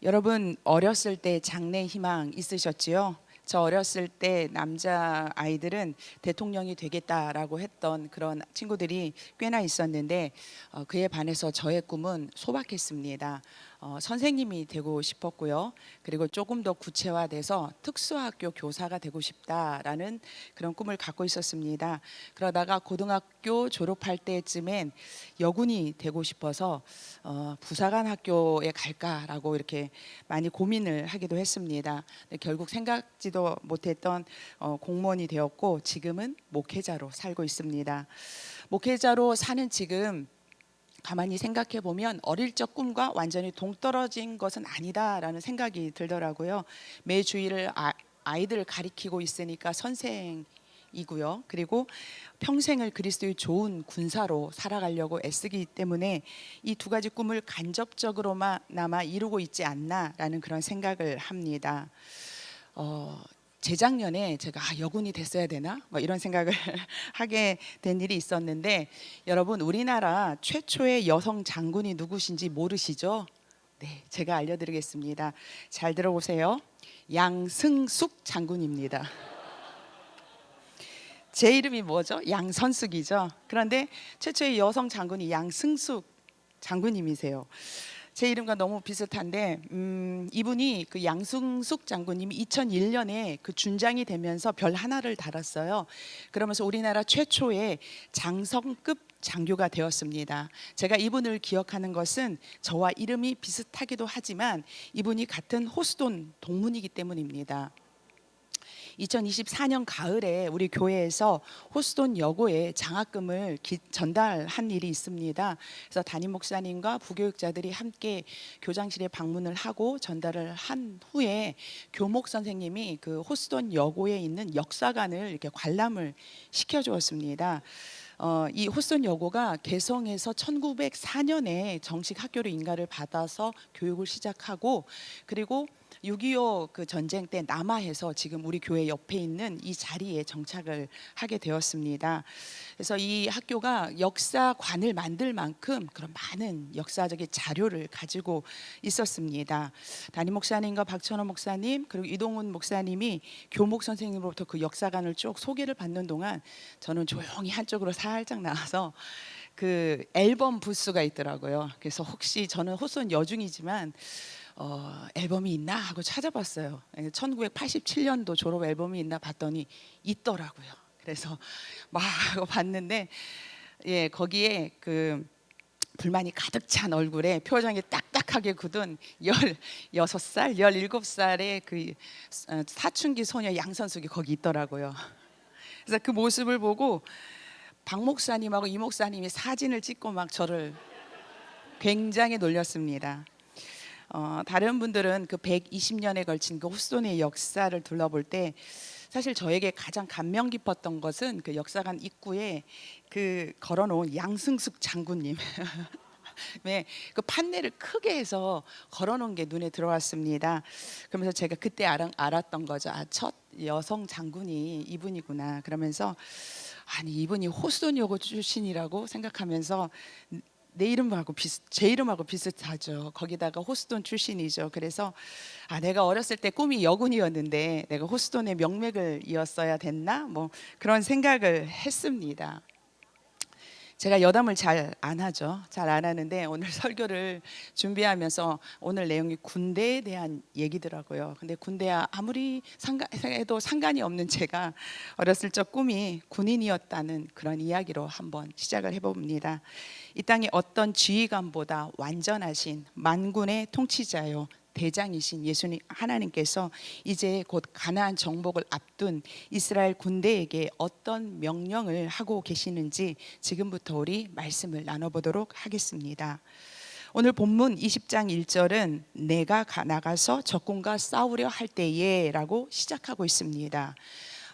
여러분 어렸을 때 장래 희망 있으셨지요? 저 어렸을 때 남자 아이들은 대통령이 되겠다라고 했던 그런 친구들이 꽤나 있었는데 그에 반해서 저의 꿈은 소박했습니다. 선생님이 되고 싶었고요. 그리고 조금 더 구체화돼서 특수학교 교사가 되고 싶다라는 그런 꿈을 갖고 있었습니다. 그러다가 고등학교 졸업할 때쯤엔 여군이 되고 싶어서 부사관 학교에 갈까라고 이렇게 많이 고민을 하기도 했습니다. 결국 생각지도 못했던 공무원이 되었고 지금은 목회자로 살고 있습니다. 목회자로 사는 지금 가만히 생각해 보면 어릴 적 꿈과 완전히 동떨어진 것은 아니다라는 생각이 들더라고요. 매 주일을 아이들을 가리키고 있으니까 선생이고요. 그리고 평생을 그리스도의 좋은 군사로 살아가려고 애쓰기 때문에 이 두 가지 꿈을 간접적으로나마 이루고 있지 않나라는 그런 생각을 합니다. 재작년에 제가 여군이 됐어야 되나 뭐 이런 생각을 하게 된 일이 있었는데, 여러분 우리나라 최초의 여성 장군이 누구신지 모르시죠? 네, 제가 알려드리겠습니다. 잘 들어보세요. 양승숙 장군입니다. 제 이름이 뭐죠? 양선숙이죠. 그런데 최초의 여성 장군이 양승숙 장군님이세요. 제 이름과 너무 비슷한데 이분이 그 양승숙 장군님이 2001년에 그 준장이 되면서 별 하나를 달았어요. 그러면서 우리나라 최초의 장성급 장교가 되었습니다. 제가 이분을 기억하는 것은 저와 이름이 비슷하기도 하지만 이분이 같은 호스돈 동문이기 때문입니다. 2024년 가을에 우리 교회에서 호스돈 여고에 장학금을 전달한 일이 있습니다. 그래서 담임 목사님과 부교육자들이 함께 교장실에 방문을 하고 전달을 한 후에 교목 선생님이 그 호스돈 여고에 있는 역사관을 이렇게 관람을 시켜주었습니다. 이 호스돈 여고가 개성해서 1904년에 정식 학교로 인가를 받아서 교육을 시작하고, 그리고 6.25 그 전쟁 때 남하해서 지금 우리 교회 옆에 있는 이 자리에 정착을 하게 되었습니다. 그래서 이 학교가 역사관을 만들 만큼 그런 많은 역사적인 자료를 가지고 있었습니다. 담임 목사님과 박천호 목사님 그리고 이동훈 목사님이 교목 선생님으로부터 그 역사관을 쭉 소개를 받는 동안 저는 조용히 한쪽으로 살짝 나와서 그 앨범 부스가 있더라고요. 그래서 혹시 저는 호스돈 여중이지만 앨범이 있나 하고 찾아봤어요. 1987년도 졸업 앨범이 있나 봤더니 있더라고요. 그래서 막 봤는데, 예, 거기에 그 불만이 가득 찬 얼굴에 표정이 딱딱하게 굳은 16살, 17살의 그 사춘기 소녀 양선숙이 거기 있더라고요. 그래서 그 모습을 보고 박 목사님하고 이 목사님이 사진을 찍고 막 저를 굉장히 놀렸습니다. 다른 분들은 그 120년에 걸친 그 호스돈의 역사를 둘러볼 때 사실 저에게 가장 감명 깊었던 것은 그 역사관 입구에 그 걸어놓은 양승숙 장군님 네, 그 판넬을 크게 해서 걸어놓은 게 눈에 들어왔습니다. 그러면서 제가 그때 알았던 거죠. 첫 여성 장군이 이분이구나. 그러면서 아니 이분이 호스돈 여고 출신이라고 생각하면서 내 이름하고 제 이름하고 비슷하죠. 거기다가 호스돈 출신이죠. 그래서 내가 어렸을 때 꿈이 여군이었는데 내가 호스돈의 명맥을 이었어야 됐나? 뭐 그런 생각을 했습니다. 제가 여담을 잘 안 하죠. 잘 안 하는데 오늘 설교를 준비하면서 오늘 내용이 군대에 대한 얘기더라고요. 근데 군대와 아무리 해도 상관이 없는 제가 어렸을 적 꿈이 군인이었다는 그런 이야기로 한번 시작을 해봅니다. 이 땅에 어떤 지휘관보다 완전하신 만군의 통치자요 대장이신 예수님 하나님께서 이제 곧 가나안 정복을 앞둔 이스라엘 군대에게 어떤 명령을 하고 계시는지 지금부터 우리 말씀을 나눠보도록 하겠습니다. 오늘 본문 20장 1절은 내가 나가서 적군과 싸우려 할 때에 라고 시작하고 있습니다.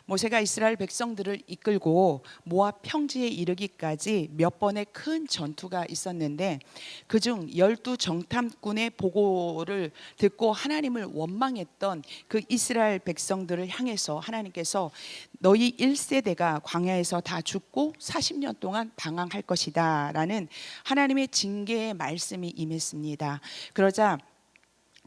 모세가 이스라엘 백성들을 이끌고 모압 평지에 이르기까지 몇 번의 큰 전투가 있었는데 그중 12 정탐꾼의 보고를 듣고 하나님을 원망했던 그 이스라엘 백성들을 향해서 하나님께서 너희 1세대가 광야에서 다 죽고 40년 동안 방황할 것이다 라는 하나님의 징계의 말씀이 임했습니다. 그러자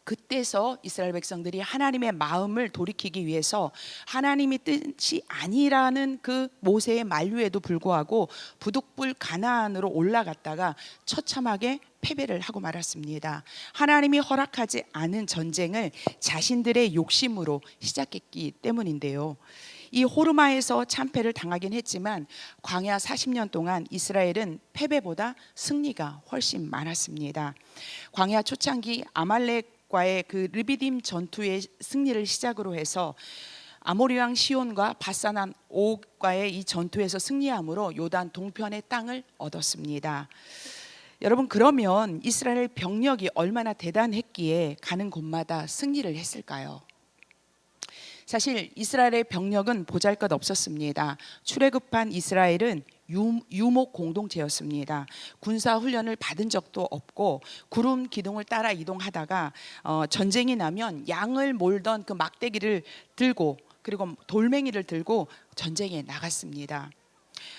그때서 이스라엘 백성들이 하나님의 마음을 돌이키기 위해서 하나님이 뜻이 아니라는 그 모세의 만류에도 불구하고 부득불 가나안으로 올라갔다가 처참하게 패배를 하고 말았습니다. 하나님이 허락하지 않은 전쟁을 자신들의 욕심으로 시작했기 때문인데요. 이 호르마에서 참패를 당하긴 했지만 광야 40년 동안 이스라엘은 패배보다 승리가 훨씬 많았습니다. 광야 초창기 아말렉과의 그 르비딤 전투의 승리를 시작으로 해서 아모리 왕 시온과 바산한 옥과의 이 전투에서 승리함으로 요단 동편의 땅을 얻었습니다. 여러분, 그러면 이스라엘 병력이 얼마나 대단했기에 가는 곳마다 승리를 했을까요? 사실 이스라엘의 병력은 보잘것없었습니다. 출애굽한 이스라엘은 유목 공동체였습니다. 군사 훈련을 받은 적도 없고 구름 기둥을 따라 이동하다가 전쟁이 나면 양을 몰던 그 막대기를 들고 그리고 돌멩이를 들고 전쟁에 나갔습니다.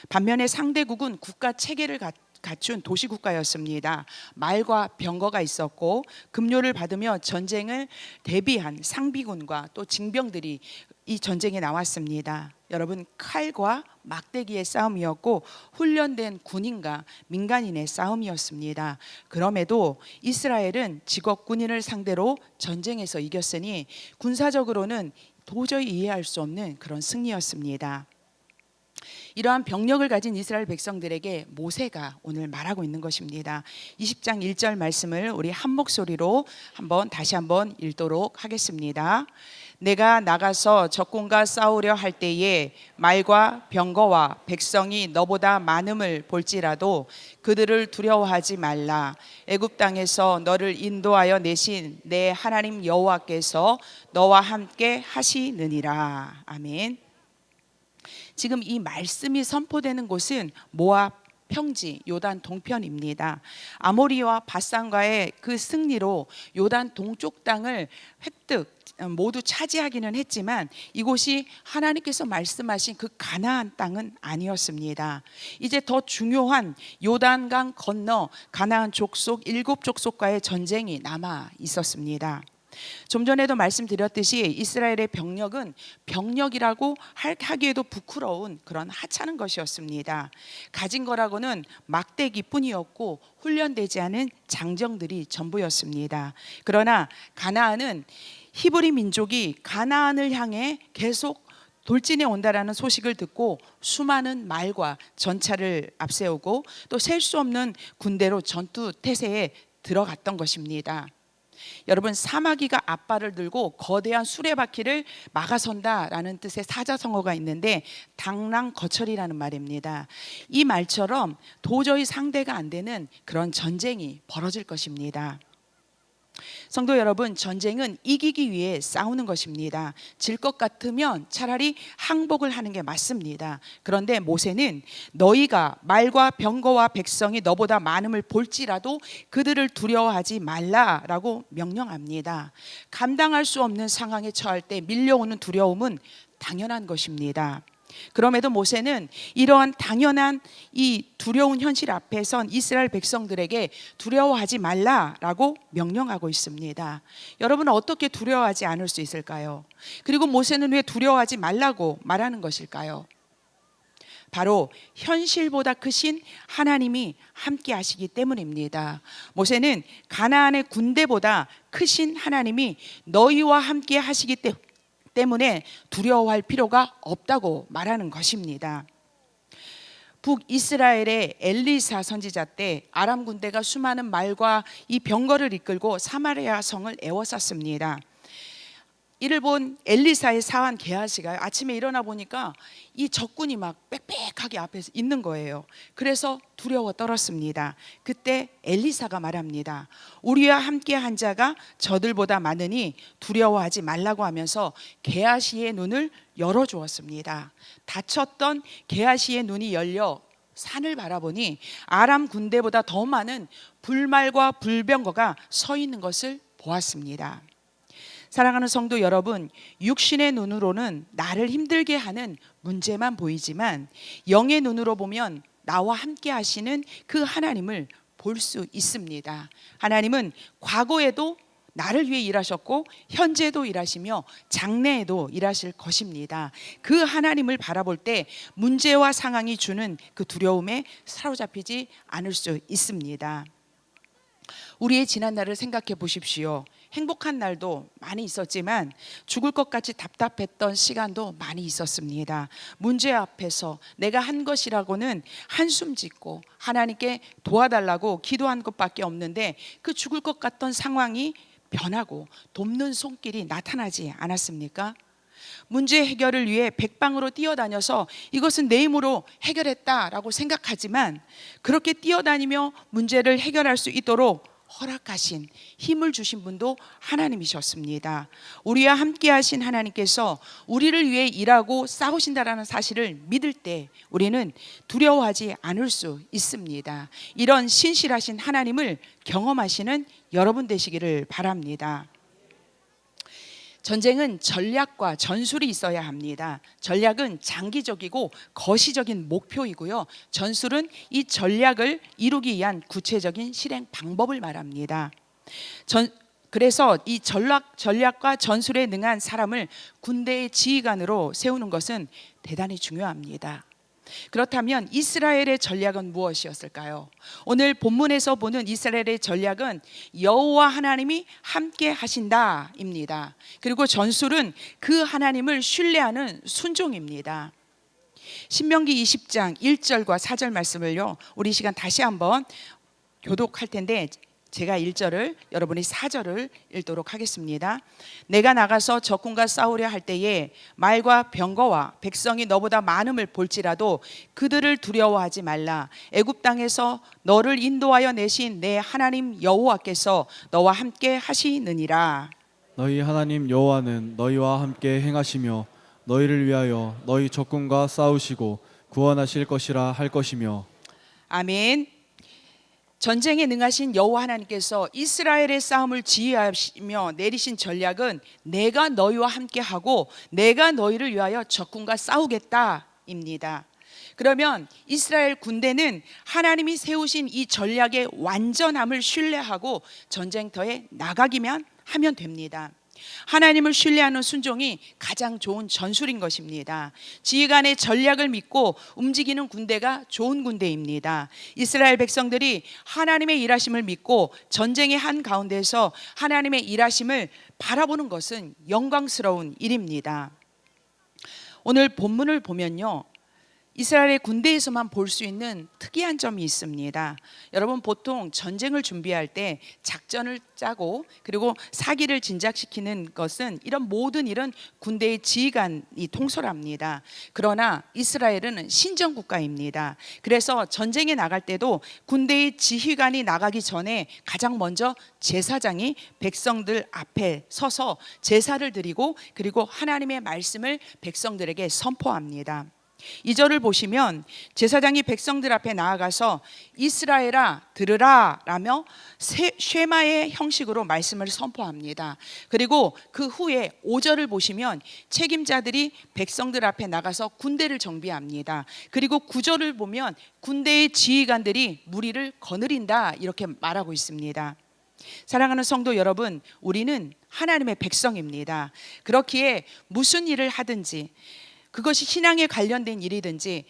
반면에 상대국은 국가 체계를 갖춘 도시국가였습니다. 말과 병거가 있었고 급료를 받으며 전쟁을 대비한 상비군과 또 징병들이 이 전쟁에 나왔습니다. 여러분, 칼과 막대기의 싸움이었고 훈련된 군인과 민간인의 싸움이었습니다. 그럼에도 이스라엘은 직업 군인을 상대로 전쟁에서 이겼으니 군사적으로는 도저히 이해할 수 없는 그런 승리였습니다. 이러한 병력을 가진 이스라엘 백성들에게 모세가 오늘 말하고 있는 것입니다. 20장 1절 말씀을 우리 한 목소리로 다시 한번 읽도록 하겠습니다. 내가 나가서 적군과 싸우려 할 때에 말과 병거와 백성이 너보다 많음을 볼지라도 그들을 두려워하지 말라. 애굽 땅에서 너를 인도하여 내신 내 하나님 여호와께서 너와 함께 하시느니라. 아멘. 지금 이 말씀이 선포되는 곳은 모압 평지 요단 동편입니다. 아모리와 바산과의 그 승리로 요단 동쪽 땅을 획득 모두 차지하기는 했지만 이곳이 하나님께서 말씀하신 그 가나안 땅은 아니었습니다. 이제 더 중요한 요단강 건너 가나안 족속 7족속과의 전쟁이 남아 있었습니다. 좀 전에도 말씀드렸듯이 이스라엘의 병력은 병력이라고 하기에도 부끄러운 그런 하찮은 것이었습니다. 가진 거라고는 막대기뿐이었고 훈련되지 않은 장정들이 전부였습니다. 그러나 가나안은 히브리 민족이 가나안을 향해 계속 돌진해 온다라는 소식을 듣고 수많은 말과 전차를 앞세우고 또 셀 수 없는 군대로 전투 태세에 들어갔던 것입니다. 여러분, 사마귀가 앞발을 들고 거대한 수레바퀴를 막아선다라는 뜻의 사자성어가 있는데 당랑거철이라는 말입니다. 이 말처럼 도저히 상대가 안 되는 그런 전쟁이 벌어질 것입니다. 성도 여러분, 전쟁은 이기기 위해 싸우는 것입니다. 질 것 같으면 차라리 항복을 하는 게 맞습니다. 그런데 모세는 너희가 말과 병거와 백성이 너보다 많음을 볼지라도 그들을 두려워하지 말라라고 명령합니다. 감당할 수 없는 상황에 처할 때 밀려오는 두려움은 당연한 것입니다. 그럼에도 모세는 이러한 당연한 이 두려운 현실 앞에선 이스라엘 백성들에게 두려워하지 말라라고 명령하고 있습니다. 여러분은 어떻게 두려워하지 않을 수 있을까요? 그리고 모세는 왜 두려워하지 말라고 말하는 것일까요? 바로 현실보다 크신 하나님이 함께 하시기 때문입니다. 모세는 가나안의 군대보다 크신 하나님이 너희와 함께 하시기 때문에 두려워할 필요가 없다고 말하는 것입니다. 북이스라엘의 엘리사 선지자 때 아람 군대가 수많은 말과 이 병거를 이끌고 사마리아 성을 에워쌌습니다. 이를 본 엘리사의 사환 게하시가 아침에 일어나 보니까 이 적군이 막 빽빽하게 앞에서 있는 거예요. 그래서 두려워 떨었습니다. 그때 엘리사가 말합니다. 우리와 함께 한 자가 저들보다 많으니 두려워하지 말라고 하면서 게하시의 눈을 열어주었습니다. 닫혔던 게하시의 눈이 열려 산을 바라보니 아람 군대보다 더 많은 불말과 불병거가 서 있는 것을 보았습니다. 사랑하는 성도 여러분, 육신의 눈으로는 나를 힘들게 하는 문제만 보이지만 영의 눈으로 보면 나와 함께 하시는 그 하나님을 볼 수 있습니다. 하나님은 과거에도 나를 위해 일하셨고 현재도 일하시며 장래에도 일하실 것입니다. 그 하나님을 바라볼 때 문제와 상황이 주는 그 두려움에 사로잡히지 않을 수 있습니다. 우리의 지난 날을 생각해 보십시오. 행복한 날도 많이 있었지만 죽을 것 같이 답답했던 시간도 많이 있었습니다. 문제 앞에서 내가 한 것이라고는 한숨 짓고 하나님께 도와달라고 기도한 것밖에 없는데 그 죽을 것 같던 상황이 변하고 돕는 손길이 나타나지 않았습니까? 문제 해결을 위해 백방으로 뛰어다녀서 이것은 내 힘으로 해결했다라고 생각하지만 그렇게 뛰어다니며 문제를 해결할 수 있도록 허락하신, 힘을 주신 분도 하나님이셨습니다. 우리와 함께 하신 하나님께서 우리를 위해 일하고 싸우신다라는 사실을 믿을 때 우리는 두려워하지 않을 수 있습니다. 이런 신실하신 하나님을 경험하시는 여러분 되시기를 바랍니다. 전쟁은 전략과 전술이 있어야 합니다. 전략은 장기적이고 거시적인 목표이고요. 전술은 이 전략을 이루기 위한 구체적인 실행 방법을 말합니다. 그래서 이 전략과 전술에 능한 사람을 군대의 지휘관으로 세우는 것은 대단히 중요합니다. 그렇다면 이스라엘의 전략은 무엇이었을까요? 오늘 본문에서 보는 이스라엘의 전략은 여호와 하나님이 함께 하신다입니다. 그리고 전술은 그 하나님을 신뢰하는 순종입니다. 신명기 20장 1절과 4절 말씀을요, 우리 시간 다시 한번 교독할 텐데 제가 1절을 여러분이 4절을 읽도록 하겠습니다. 내가 나가서 적군과 싸우려 할 때에 말과 병거와 백성이 너보다 많음을 볼지라도 그들을 두려워하지 말라. 애굽 땅에서 너를 인도하여 내신 내 하나님 여호와께서 너와 함께 하시느니라. 너희 하나님 여호와는 너희와 함께 행하시며 너희를 위하여 너희 적군과 싸우시고 구원하실 것이라 할 것이며. 아멘. 전쟁에 능하신 여호와 하나님께서 이스라엘의 싸움을 지휘하시며 내리신 전략은 내가 너희와 함께하고 내가 너희를 위하여 적군과 싸우겠다입니다. 그러면 이스라엘 군대는 하나님이 세우신 이 전략의 완전함을 신뢰하고 전쟁터에 나가기만 하면 됩니다. 하나님을 신뢰하는 순종이 가장 좋은 전술인 것입니다. 지휘관의 전략을 믿고 움직이는 군대가 좋은 군대입니다. 이스라엘 백성들이 하나님의 일하심을 믿고 전쟁의 한가운데서 하나님의 일하심을 바라보는 것은 영광스러운 일입니다. 오늘 본문을 보면요, 이스라엘의 군대에서만 볼 수 있는 특이한 점이 있습니다. 여러분, 보통 전쟁을 준비할 때 작전을 짜고 그리고 사기를 진작시키는 것은 이런 모든 일은 군대의 지휘관이 통솔합니다. 그러나 이스라엘은 신정국가입니다. 그래서 전쟁에 나갈 때도 군대의 지휘관이 나가기 전에 가장 먼저 제사장이 백성들 앞에 서서 제사를 드리고 그리고 하나님의 말씀을 백성들에게 선포합니다. 2절을 보시면 제사장이 백성들 앞에 나아가서 이스라엘아 들으라 라며 쉐마의 형식으로 말씀을 선포합니다. 그리고 그 후에 5절을 보시면 책임자들이 백성들 앞에 나가서 군대를 정비합니다. 그리고 9절을 보면 군대의 지휘관들이 무리를 거느린다 이렇게 말하고 있습니다. 사랑하는 성도 여러분, 우리는 하나님의 백성입니다. 그렇기에 무슨 일을 하든지 그것이 신앙에 관련된 일이든지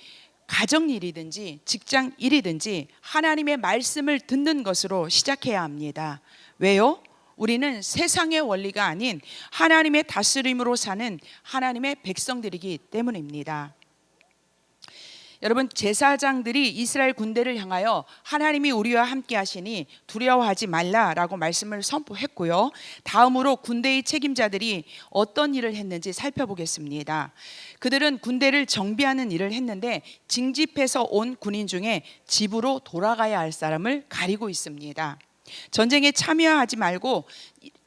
가정 일이든지 직장 일이든지 하나님의 말씀을 듣는 것으로 시작해야 합니다. 왜요? 우리는 세상의 원리가 아닌 하나님의 다스림으로 사는 하나님의 백성들이기 때문입니다. 여러분, 제사장들이 이스라엘 군대를 향하여 하나님이 우리와 함께 하시니 두려워하지 말라라고 말씀을 선포했고요. 다음으로 군대의 책임자들이 어떤 일을 했는지 살펴보겠습니다. 그들은 군대를 정비하는 일을 했는데 징집해서 온 군인 중에 집으로 돌아가야 할 사람을 가리고 있습니다. 전쟁에 참여하지 말고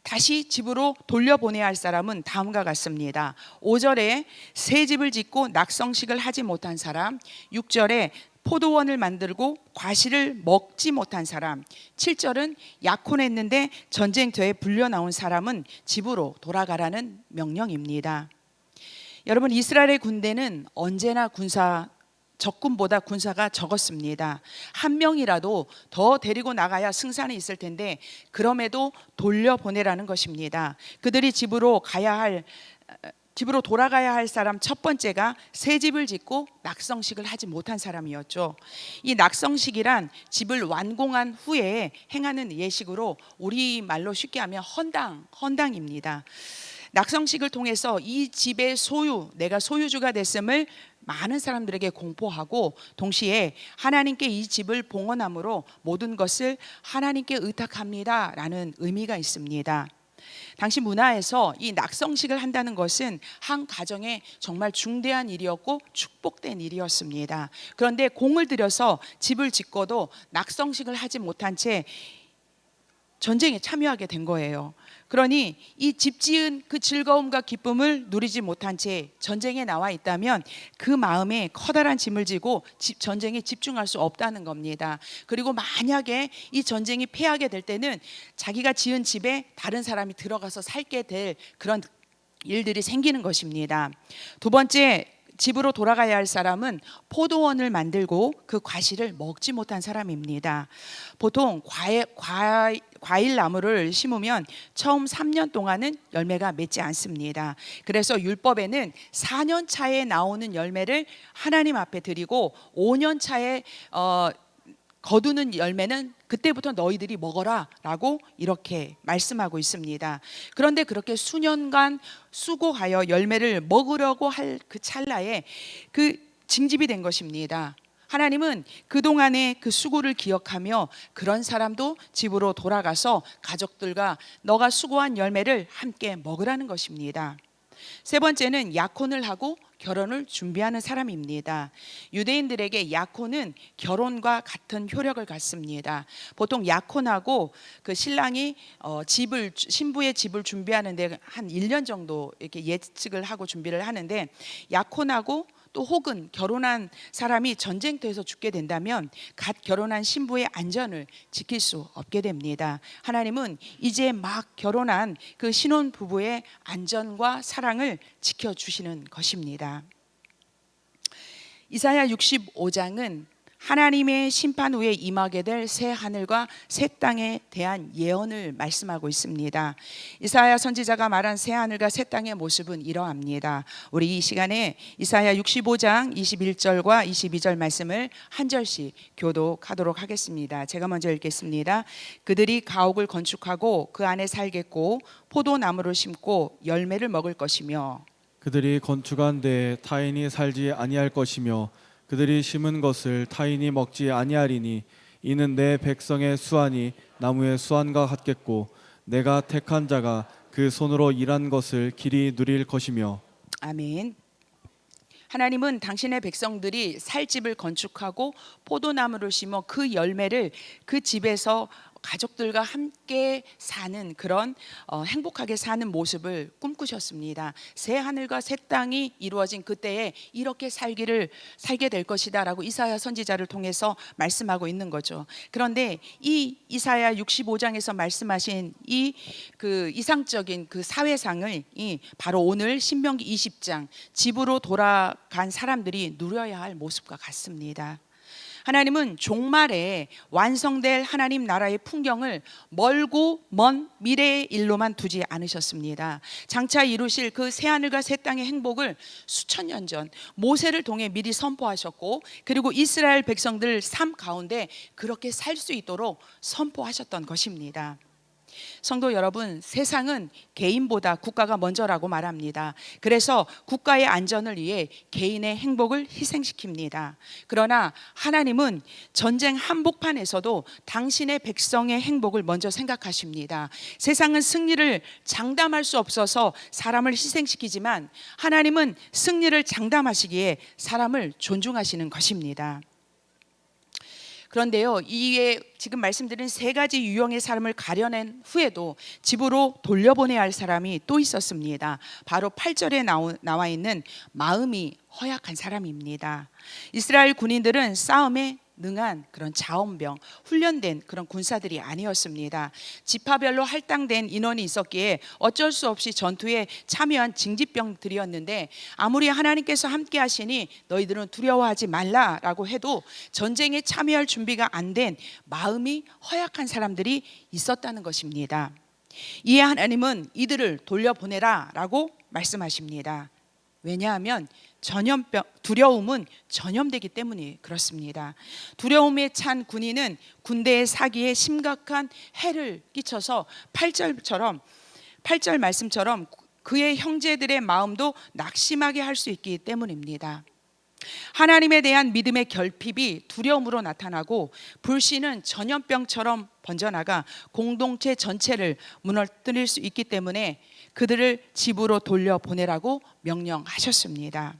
다시 집으로 돌려보내야 할 사람은 다음과 같습니다. 5절에 새 집을 짓고 낙성식을 하지 못한 사람, 6절에 포도원을 만들고 과실을 먹지 못한 사람, 7절은 약혼했는데 전쟁터에 불려 나온 사람은 집으로 돌아가라는 명령입니다. 여러분, 이스라엘의 군대는 언제나 적군보다 군사가 적었습니다. 한 명이라도 더 데리고 나가야 승산이 있을 텐데 그럼에도 돌려보내라는 것입니다. 그들이 집으로 돌아가야 할 사람 첫 번째가 새 집을 짓고 낙성식을 하지 못한 사람이었죠. 이 낙성식이란 집을 완공한 후에 행하는 예식으로 우리말로 쉽게 하면 헌당입니다. 낙성식을 통해서 이 집의 내가 소유주가 됐음을 많은 사람들에게 공포하고 동시에 하나님께 이 집을 봉헌함으로 모든 것을 하나님께 의탁합니다라는 의미가 있습니다. 당시 문화에서 이 낙성식을 한다는 것은 한 가정의 정말 중대한 일이었고 축복된 일이었습니다. 그런데 공을 들여서 집을 짓고도 낙성식을 하지 못한 채 전쟁에 참여하게 된 거예요. 그러니 이 집 지은 그 즐거움과 기쁨을 누리지 못한 채 전쟁에 나와 있다면 그 마음에 커다란 짐을 지고 전쟁에 집중할 수 없다는 겁니다. 그리고 만약에 이 전쟁이 패하게 될 때는 자기가 지은 집에 다른 사람이 들어가서 살게 될 그런 일들이 생기는 것입니다. 두 번째, 집으로 돌아가야 할 사람은 포도원을 만들고 그 과실을 먹지 못한 사람입니다. 보통 과일 나무를 심으면 처음 3년 동안은 열매가 맺지 않습니다. 그래서 율법에는 4년 차에 나오는 열매를 하나님 앞에 드리고 5년 차에 거두는 열매는 그때부터 너희들이 먹어라 라고 이렇게 말씀하고 있습니다. 그런데 그렇게 수년간 수고하여 열매를 먹으려고 할 그 찰나에 그 징집이 된 것입니다. 하나님은 그동안의 그 수고를 기억하며 그런 사람도 집으로 돌아가서 가족들과 너가 수고한 열매를 함께 먹으라는 것입니다. 세 번째는 약혼을 하고 결혼을 준비하는 사람입니다. 유대인들에게 약혼은 결혼과 같은 효력을 갖습니다. 보통 약혼하고 그 신랑이 신부의 집을 준비하는데 한 1년 정도 이렇게 예측을 하고 준비를 하는데, 약혼하고 또 혹은 결혼한 사람이 전쟁터에서 죽게 된다면 갓 결혼한 신부의 안전을 지킬 수 없게 됩니다. 하나님은 이제 막 결혼한 그 신혼 부부의 안전과 사랑을 지켜주시는 것입니다. 이사야 65장은 하나님의 심판 후에 임하게 될 새 하늘과 새 땅에 대한 예언을 말씀하고 있습니다. 이사야 선지자가 말한 새 하늘과 새 땅의 모습은 이러합니다. 우리 이 시간에 이사야 65장 21절과 22절 말씀을 한 절씩 교독하도록 하겠습니다. 제가 먼저 읽겠습니다. 그들이 가옥을 건축하고 그 안에 살겠고 포도나무를 심고 열매를 먹을 것이며, 그들이 건축한 데에 타인이 살지 아니할 것이며 그들이 심은 것을 타인이 먹지 아니하리니 이는 내 백성의 수완이 나무의 수완과 같겠고 내가 택한 자가 그 손으로 일한 것을 길이 누릴 것이며. 아멘. 하나님은 당신의 백성들이 살 집을 건축하고 포도나무를 심어 그 열매를 그 집에서 가족들과 함께 사는 그런 행복하게 사는 모습을 꿈꾸셨습니다. 새 하늘과 새 땅이 이루어진 그때에 이렇게 살게 될 것이다 라고 이사야 선지자를 통해서 말씀하고 있는 거죠. 그런데 이 이사야 65장에서 말씀하신 그 이상적인 그 사회상을 바로 오늘 신명기 20장 집으로 돌아간 사람들이 누려야 할 모습과 같습니다. 하나님은 종말에 완성될 하나님 나라의 풍경을 멀고 먼 미래의 일로만 두지 않으셨습니다. 장차 이루실 그 새하늘과 새 땅의 행복을 수천 년 전 모세를 통해 미리 선포하셨고, 그리고 이스라엘 백성들 삶 가운데 그렇게 살 수 있도록 선포하셨던 것입니다. 성도 여러분, 세상은 개인보다 국가가 먼저라고 말합니다. 그래서 국가의 안전을 위해 개인의 행복을 희생시킵니다. 그러나 하나님은 전쟁 한복판에서도 당신의 백성의 행복을 먼저 생각하십니다. 세상은 승리를 장담할 수 없어서 사람을 희생시키지만 하나님은 승리를 장담하시기에 사람을 존중하시는 것입니다. 그런데요, 이에 지금 말씀드린 세 가지 유형의 사람을 가려낸 후에도 집으로 돌려보내야 할 사람이 또 있었습니다. 바로 8절에 나와 있는 마음이 허약한 사람입니다. 이스라엘 군인들은 싸움에 능한 그런 자원병, 훈련된 그런 군사들이 아니었습니다. 지파별로 할당된 인원이 있었기에 어쩔 수 없이 전투에 참여한 징집병들이었는데, 아무리 하나님께서 함께 하시니 너희들은 두려워하지 말라라고 해도 전쟁에 참여할 준비가 안 된 마음이 허약한 사람들이 있었다는 것입니다. 이에 하나님은 이들을 돌려보내라라고 말씀하십니다. 왜냐하면 두려움은 전염되기 때문이 그렇습니다. 두려움에 찬 군인은 군대의 사기에 심각한 해를 끼쳐서 8절 말씀처럼 그의 형제들의 마음도 낙심하게 할 수 있기 때문입니다. 하나님에 대한 믿음의 결핍이 두려움으로 나타나고, 불신은 전염병처럼 번져나가 공동체 전체를 무너뜨릴 수 있기 때문에 그들을 집으로 돌려보내라고 명령하셨습니다.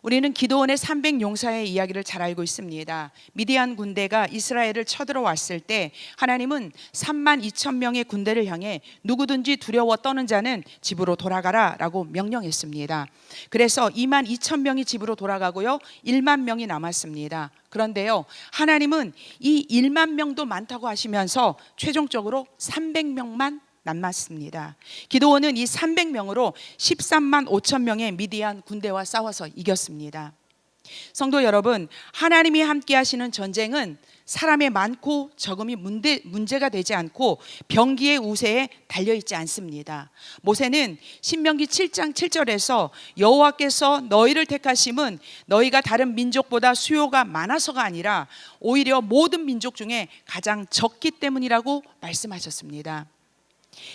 우리는 기드온의 300용사의 이야기를 잘 알고 있습니다. 미디안 군대가 이스라엘을 쳐들어왔을 때 하나님은 3만 2천 명의 군대를 향해 누구든지 두려워 떠는 자는 집으로 돌아가라 라고 명령했습니다. 그래서 2만 2천 명이 집으로 돌아가고요, 1만 명이 남았습니다. 그런데요, 하나님은 이 1만 명도 많다고 하시면서 최종적으로 300명만 남았습니다. 기드온은 이 300명으로 13만 5천 명의 미디안 군대와 싸워서 이겼습니다. 성도 여러분, 하나님이 함께 하시는 전쟁은 사람의 많고 적음이 문제가 되지 않고 병기의 우세에 달려있지 않습니다. 모세는 신명기 7장 7절에서 여호와께서 너희를 택하심은 너희가 다른 민족보다 수요가 많아서가 아니라 오히려 모든 민족 중에 가장 적기 때문이라고 말씀하셨습니다.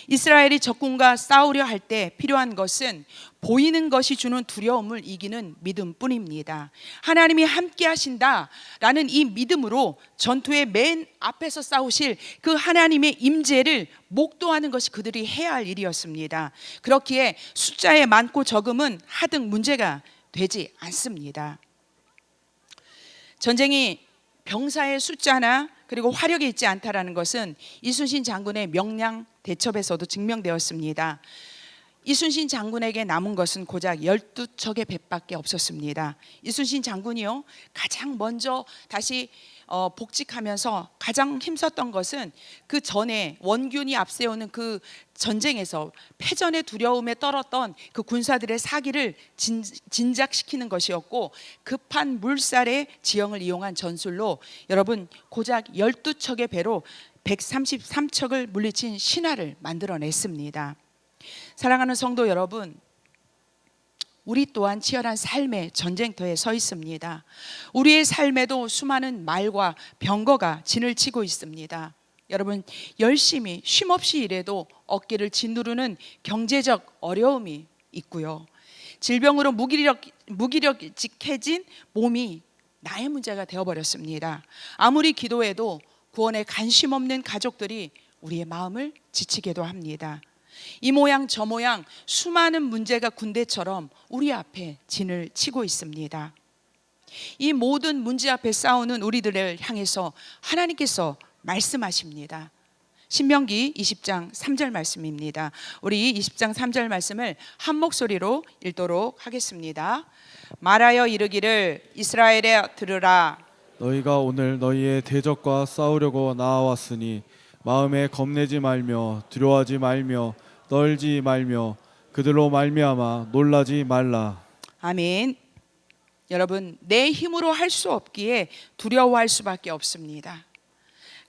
이스라엘이 적군과 싸우려 할 때 필요한 것은 보이는 것이 주는 두려움을 이기는 믿음뿐입니다. 하나님이 함께 하신다라는 이 믿음으로 전투의 맨 앞에서 싸우실 그 하나님의 임재를 목도하는 것이 그들이 해야 할 일이었습니다. 그렇기에 숫자의 많고 적음은 하등 문제가 되지 않습니다. 전쟁이 병사의 숫자나 그리고 화력이 있지 않다라는 것은 이순신 장군의 명량 대첩에서도 증명되었습니다. 이순신 장군에게 남은 것은 고작 12척의 배밖에 없었습니다. 이순신 장군이요, 가장 먼저 다시 복직하면서 가장 힘썼던 것은 그 전에 원균이 앞세우는 그 전쟁에서 패전의 두려움에 떨었던 그 군사들의 사기를 진작시키는 것이었고, 급한 물살의 지형을 이용한 전술로 여러분 고작 12척의 배로 133척을 물리친 신화를 만들어냈습니다. 사랑하는 성도 여러분, 우리 또한 치열한 삶의 전쟁터에 서 있습니다. 우리의 삶에도 수많은 말과 병거가 진을 치고 있습니다. 여러분, 열심히 쉼없이 일해도 어깨를 짓누르는 경제적 어려움이 있고요, 질병으로 무기력직해진 몸이 나의 문제가 되어버렸습니다. 아무리 기도해도 구원에 관심 없는 가족들이 우리의 마음을 지치게도 합니다. 이 모양 저 모양 수많은 문제가 군대처럼 우리 앞에 진을 치고 있습니다. 이 모든 문제 앞에 싸우는 우리들을 향해서 하나님께서 말씀하십니다. 신명기 20장 3절 말씀입니다. 우리 20장 3절 말씀을 한 목소리로 읽도록 하겠습니다. 말하여 이르기를 이스라엘에 들으라. 너희가 오늘 너희의 대적과 싸우려고 나아왔으니 마음에 겁내지 말며 두려워하지 말며 떨지 말며 그들로 말미암아 놀라지 말라. 아멘. 여러분, 내 힘으로 할 수 없기에 두려워할 수밖에 없습니다.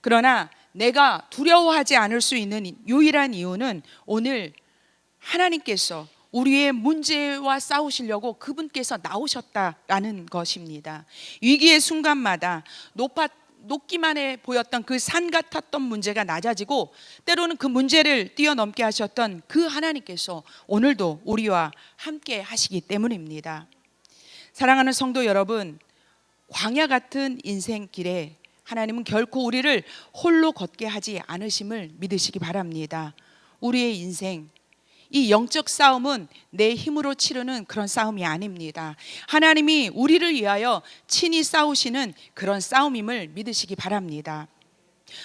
그러나 내가 두려워하지 않을 수 있는 유일한 이유는 오늘 하나님께서 우리의 문제와 싸우시려고 그분께서 나오셨다라는 것입니다. 위기의 순간마다 높기만 해 보였던 그 산 같았던 문제가 낮아지고 때로는 그 문제를 뛰어넘게 하셨던 그 하나님께서 오늘도 우리와 함께 하시기 때문입니다. 사랑하는 성도 여러분, 광야 같은 인생길에 하나님은 결코 우리를 홀로 걷게 하지 않으심을 믿으시기 바랍니다. 우리의 인생, 이 영적 싸움은 내 힘으로 치르는 그런 싸움이 아닙니다. 하나님이 우리를 위하여 친히 싸우시는 그런 싸움임을 믿으시기 바랍니다.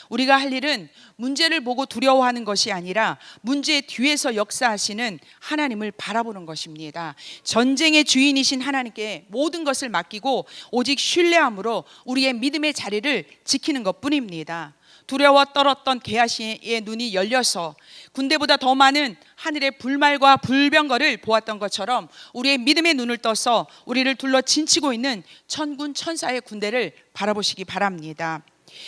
우리가 할 일은 문제를 보고 두려워하는 것이 아니라 문제 뒤에서 역사하시는 하나님을 바라보는 것입니다. 전쟁의 주인이신 하나님께 모든 것을 맡기고 오직 신뢰함으로 우리의 믿음의 자리를 지키는 것뿐입니다. 두려워 떨었던 게하시의 눈이 열려서 군대보다 더 많은 하늘의 불말과 불병거를 보았던 것처럼 우리의 믿음의 눈을 떠서 우리를 둘러 진치고 있는 천군 천사의 군대를 바라보시기 바랍니다.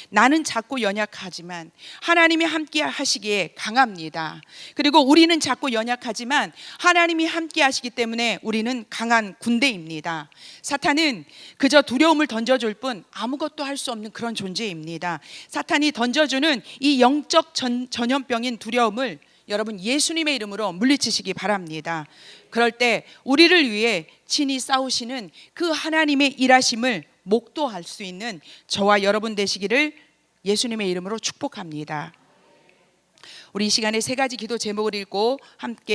나는 작고 연약하지만 하나님이 함께 하시기에 강합니다. 그리고 우리는 작고 연약하지만 하나님이 함께 하시기 때문에 우리는 강한 군대입니다. 사탄은 그저 두려움을 던져줄 뿐 아무것도 할 수 없는 그런 존재입니다. 사탄이 던져주는 이 영적 전염병인 두려움을 여러분 예수님의 이름으로 물리치시기 바랍니다. 그럴 때 우리를 위해 친히 싸우시는 그 하나님의 일하심을 목도할 수 있는 저와 여러분 되시기를 예수님의 이름으로 축복합니다. 우리 이 시간에 세 가지 기도 제목을 읽고 함께